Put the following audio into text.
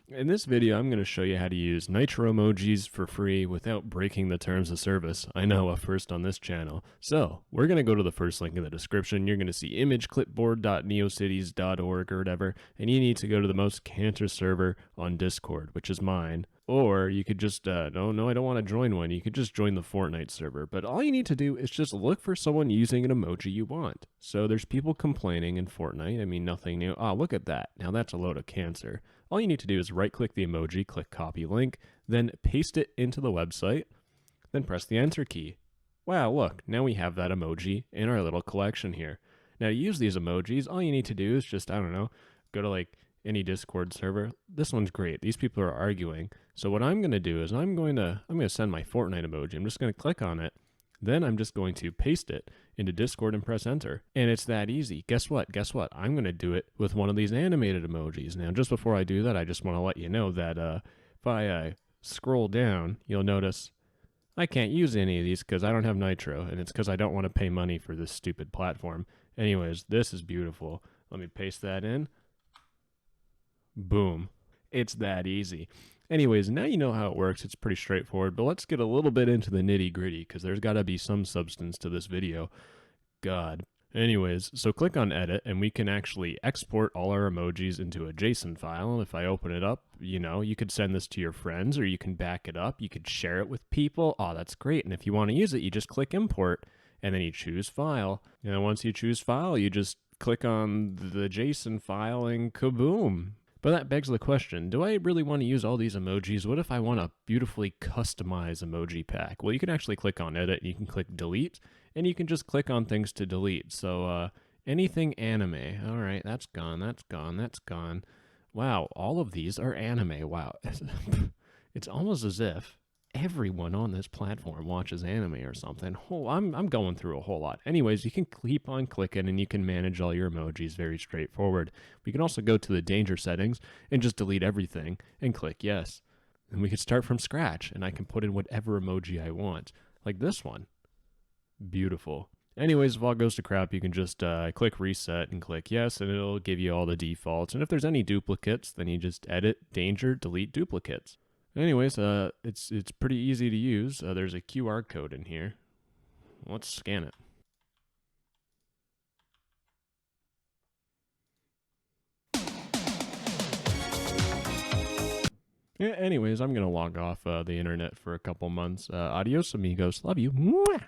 In this video, I'm going to show you how to use Nitro emojis for free without breaking the terms of service. I know, a first on this channel. So, we're going to go to the first link in the description. You're going to see imageclipboard.neocities.org or whatever, and you need to go to the most cancer server on Discord, which is mine. Or you could just, no, I don't want to join one. You could just join the Fortnite server. But all you need to do is just look for someone using an emoji you want. So there's people complaining in Fortnite. I mean, nothing new. Oh, look at that. Now that's a load of cancer. All you need to do is right-click the emoji, click copy link, then paste it into the website, then press the enter key. Wow, look, now we have that emoji in our little collection here. Now to use these emojis, all you need to do is just, I don't know, go to like any Discord server. This one's great. These people are arguing. So what I'm going to do is I'm going to send my Fortnite emoji. I'm just going to click on it. Then I'm just going to paste it into Discord and press enter. And it's that easy. Guess what? I'm going to do it with one of these animated emojis. Now, just before I do that, I just want to let you know that if I scroll down, you'll notice I can't use any of these because I don't have Nitro. And it's because I don't want to pay money for this stupid platform. Anyways, this is beautiful. Let me paste that in. Boom. It's that easy. Anyways, now you know how it works. It's pretty straightforward, but let's get a little bit into the nitty gritty because there's got to be some substance to this video. God. Anyways, so click on edit and we can actually export all our emojis into a JSON file. If I open it up, you could send this to your friends or you can back it up. You could share it with people. Oh, that's great. And if you want to use it, you just click import and then you choose file. And once you choose file, you just click on the JSON file and kaboom. But that begs the question, do I really want to use all these emojis? What if I want a beautifully customized emoji pack? Well, you can actually click on edit, you can click delete, and you can just click on things to delete. So anything anime. All right, that's gone, that's gone, that's gone. Wow, all of these are anime. Wow. It's almost as if everyone on this platform watches anime or something. I'm going through a whole lot. Anyways, you can keep on clicking and you can manage all your emojis. Very straightforward. We can also go to the danger settings and just delete everything and click yes. And we can start from scratch and I can put in whatever emoji I want. Like this one. Beautiful. Anyways, if all goes to crap, you can just click reset and click yes, and it'll give you all the defaults. And if there's any duplicates, then you just edit, danger, delete duplicates. Anyways, it's pretty easy to use. There's a QR code in here. Let's scan it. Yeah, anyways, I'm going to log off the internet for a couple months. Adios, amigos. Love you. Mwah!